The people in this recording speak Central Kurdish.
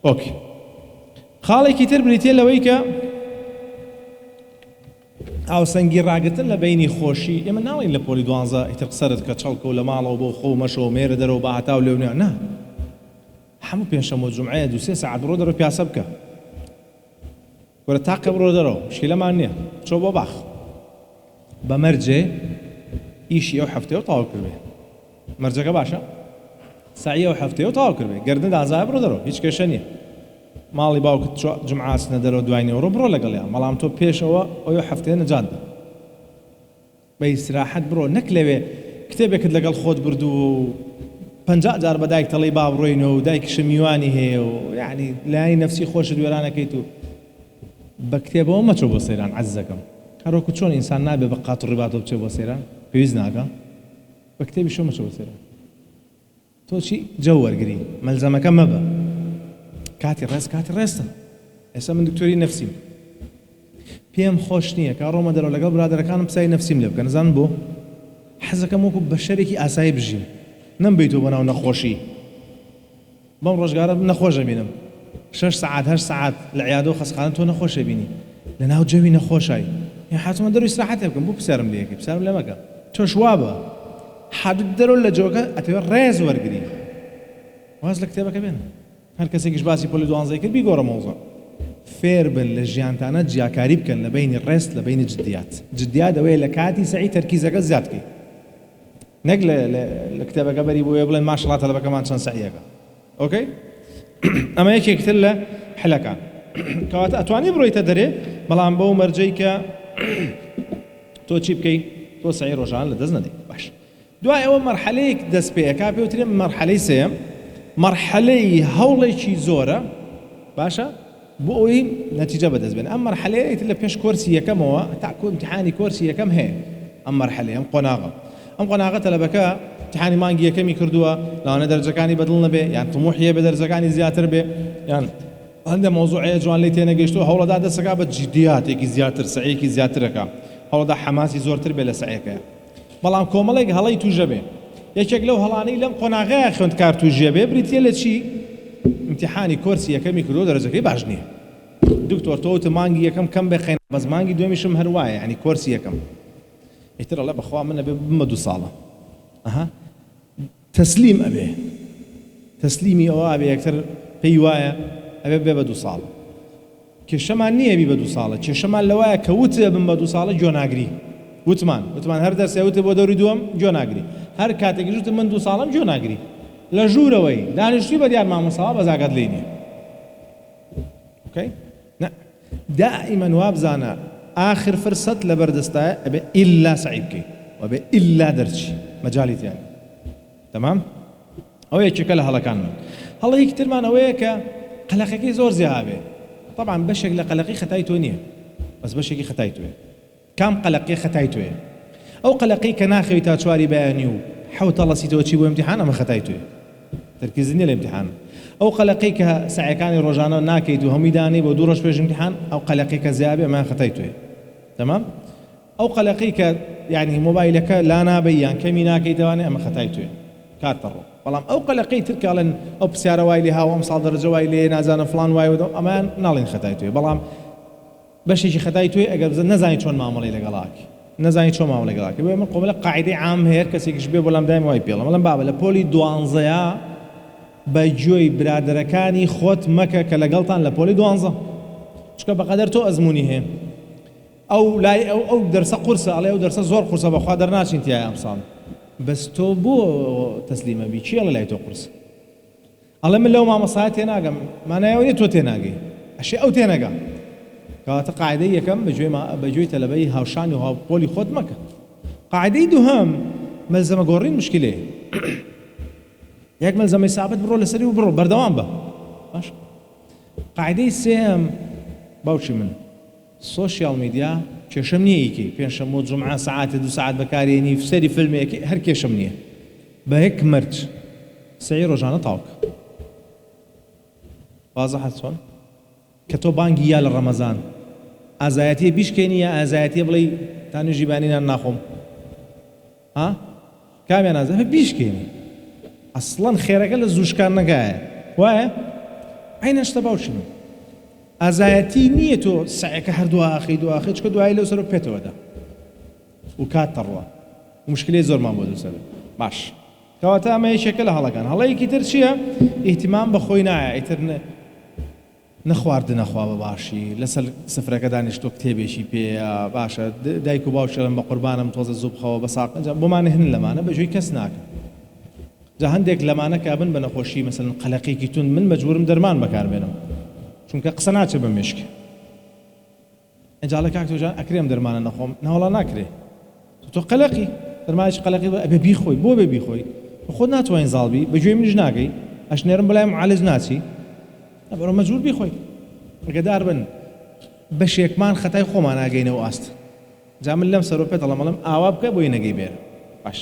ئۆکی خاڵێکی تر بریتێ لەوەی کە ئاوسەنگی ڕاگرتن لە بینی خۆشی ئێمە ناڵین لە پۆلی 12 ئیتر قسەرت کە چەڵکە و لە ماڵەوە بۆ خۆ مەشەوە مێرە دەرەوە بە هەتاو لێونێ نا هەموو پێنجشەمە و جومعەیە 2-3 ساعات بڕۆ دەرەوە پیاسە بکە وەرە تاقە بڕۆ دەرەوە مشکلەمان نییە چۆ بۆ باخ بەمەرجێ ئیشی ئەو هەفتەیە و تەواو کردوێ مەرجەکە باشە سعی ئەو هەفتەیە و تەواو کردوێ گەردن دازایە بڕۆ دەرەوە هیچ کێشە نییە ماڵی باوکت جمعە چنە دەرەوە دوای نێوڕۆ بڕۆ لەگەڵیان بەڵام تۆ پێشەوە ئەو هەفتەیە نەجات بە بە ئیستراحەت بڕۆ نەک لەوێ کتێبێکت لەگەڵ خۆت بردو و 50 جار بە دایک تەڵی با بڕۆینەوە و دایکیشە میوانی هەیە و یعنی لای نەفسی خۆشت وێرانەکەیت و بە کتێبەوە مەچۆ بۆ سەیران عەزیزەکەم هەروەکو چۆن ئینسان نابێ بە قات و ڕیباتەوە بچێ بۆ سەیران پێویست ناکە بە کتێبی شۆ مەچۆ بۆ سەیران تۆ چی جە وەرگری مەلزەمەکە مەبە کاتی ڕێستە ئێستا من دکتۆری نەفسیم پێم خۆش نییە کە ڕۆمە دەرەوە لەگەڵ برادەرەکانم پسای نەفسیم لێ بکە نەزانم بۆ حەزەکەم وەکو بە شەرێکی ئاسایی بژیم نەمبیتەوە بەناو نەخۆشی بەم ڕۆژگارە نەخۆشە بینم 6 ساعات 8 ساعات لە عیادە و خەسخانە تۆ نەخۆشە بینی لە ناو جەوی نەخۆشایی حاتمە دەروی ئیستراحەتێ بکەم بۆ پسرم لێ یەکەی پسرم لێ مەکە تۆش وا بە حادت دەرەوە لە جۆگە ئەتەوێ ڕێز وەرگری واز لە کتێبەکە بێن هەر کەسێکیش باسی پۆلی 12 کرد بیگۆڕە مۆزە فێر بن لە ژیانتانە جیاکاری بکەن لە بینی ڕێست لە بینی جدیات ئەوەیە لە کاتی سەعی تەرکیزەکە زیاد بکەی نەک لە کتێبەکە بەری بۆیە بڵێن ماشەڵڵا تەلەبەکەمان چەند سەعیەکە ئۆکەی ئەمە یەکێکتر لە حلەکان کەواتە ئەتوانی بڕۆیتە دەرێ بەڵام بەو مەرجەی کە تۆ چی بکەی تۆ سەعی ڕۆژانە لە دەست نەدەی باش دوای ئەوە مەرحەلەیەک دەست پێیەکا پێوترێ مەرحەلەی سێم مەرحەلەی هەوڵێکی زۆرە باشە بۆ ئەوەی نەتیجە بەدەست بێن ئەم مەرحەلەیە لە پێش کۆرسی یەکەمەوە تاکو ئیمتیحانی کۆرسی یەکەم هەیە ئەم مەرحەلەیە ئەم قۆناغە تەلەبەکە امتحانی مانگی یەکەمی کردووە لەوانە دەرجەکانی بەدڵ نەبێ یان طموحیە بە دەرجەکانی زیاتر بێ یان هەندێک مۆزوعەیە جوان لێی تێنەگەیشتووە هەوڵەدا دەستەکە بە جدیاتێکی زیاتر سعیەکی زیاترەکە هەوڵەدا حەماسی زۆرتر بێ لە سعیەکەیە بەڵام کۆمەڵێک هەڵەی تووژە بێ یەکێک لەو هەڵانەی لەم قۆناغەیە خوێندکار تووژە بێ بریتیە لە چی امتحانی کۆرسی یەکەمی کردووە دەرجەکەی باش نییە دکتۆر تۆ مانگی یەکەم کەم بخێن بەس مانگی دوێمیشم هەروایە یعنی کۆرسی یەکەم ئیتر ئەڵێ بەخوا منە بێ بمە 2 ساڵە تەسلیم ئەبێ تەسلیمی ئەوە ئەبێ یەکتر پێی وایە ئەبێ بێ بە 2 ساڵ کێشەمان نییە بی بە 2 ساڵە کێشەمان لەوایە کە وتە بم بە 2 ساڵە گوێ ناگری وتمان هەر دەرسێ وتە بۆ دەوری دووەم گوێ ناگری هەر کاتێکی وتم من 2 ساڵم گوێ ناگری لە ژوورەوەی دانیشتووی بە دیار مامۆستاوا بەزاگەت لێ نییە دائما وابزانە آخر فرصت لبردستای أبي إلا سعيبكي وأبي إلا درجي مجالي تاني تمام أو يشكل هلا كان هلا يكتر معنا وياك قلقي زور زيابه طبعا بشك لقلقي ختايتونيه بس بشك ختايتوه كم قلقي ختايتوه أو قلقي كناخي تاتشواري بيانيو حوت الله سيتوتشي بامتحان أما ختايتوه تركيزني الامتحان أو قلقي كسعي كان روجانا ناكيد وهميداني بدورش بيج امتحان أو قلقي كزيابه ما ختايتوه تمام أو قلقيك يعني موبايلك لا نابيان كمي ناكي تواني أما ختايتوه كارترو والله أو قلقي تلك على أو بسيارة وايلي ها وأمصال درجة وايلي نازان فلان واي ودو أمان نالين ختايتوه والله بشيء ختايتوه أجر نزاين شون معاملة لقلاك نزاين شون معاملة لقلاك يبقى من قبل قاعدة عام هيك كسيك شبيه ولا مدايم واي بيلا ولا بابا لبولي دوانزيا بجوي برادركاني خوت مكة كلقلتان لبولي دوانزا شكا بقدر تو أزموني هي أو لا أو درس قرصة عليه أو درس زور قرصة بخوا درناش أنت يا أمصان بس تو بو تسليمة بيشي الله لا يتو قرصة الله من لو ما مصايت هناك ما أنا يوني تو تناقي أشياء أو تناقا كانت قاعدة كم بجوي تلبي هاوشان وها بولي خود مكة قاعدة دوهم ملزمة قورين مشكلة ياك ملزمة ثابت برو لسري وبرو بردوام به باش قاعدة سيم باوشي من سوشيال ميديا کێشەم نییە ئیکەی پێنجشەممە و جومعە سەعاتێ 2 ساعات بەکارێنی سەری فیلمێکی هەر کێشەم نییە بە یەک مەرج سەعی ڕۆژانە تاوکە وازەحە چۆن کە تۆ بانگی یا لە ڕەمەزان ئازایەتیە بیشکێنی یا ئازایەتیە بڵێ تا نوێژی بانینان ناخۆم کامیان ئازایەتە بیشکێنی ئەسڵەن خێرەکە لە زووشکان نەگایە وایە عینە شتە باوشم ئازایەتی نییە تۆ سعیەکە هەردوو ئاخی چکە دوایی لەو سەر پێێتەوەدا و کات تەڕوە مشکلەی زۆرمان بۆ دووسەر باش کەواتە ئەمە یەکێکە لە هەڵەکان هەڵەیەکی تر چییە ئیهتیمام بە خۆی نایە ئیتر نەخواردنە خوا بە باشی لەسەر سفرەکە دانیشتۆ کتێبێکی پێە باشە دایک و باوشەڵم بە قوربانم تۆزە زوو بخەوە بە ساق بۆمانە هێن لەمانە بەژووی کەس ناکە جا هەندێک لەمانە کابن بە نەخۆشی مەسەڵەن قەلەقێکی تون من مەجبورم دەرمان بەکاربێنم چونکە قسە ناچێت بە مێشکە ئەجا لە کاک تۆجان ئەکرێم دەرمانە نەخۆم ناوەڵا ناکرێ تۆ قەلەقی دەرمانێکی قەلەقی بە بیخۆی بۆ بێ بیخۆی خۆت ناتوانین زاڵبی بەگوێ منیش ناگەی ئەشنێرم بەلای معالج ناچی بەڕۆ مەجبور بیخۆی ئەگەدار بن بەشێکمان خەتای خۆمان ناگەینەوە ئاست جا من لەم سەرۆ پێ دەڵێم ئاوا بکە بۆی نەگەی بێر باش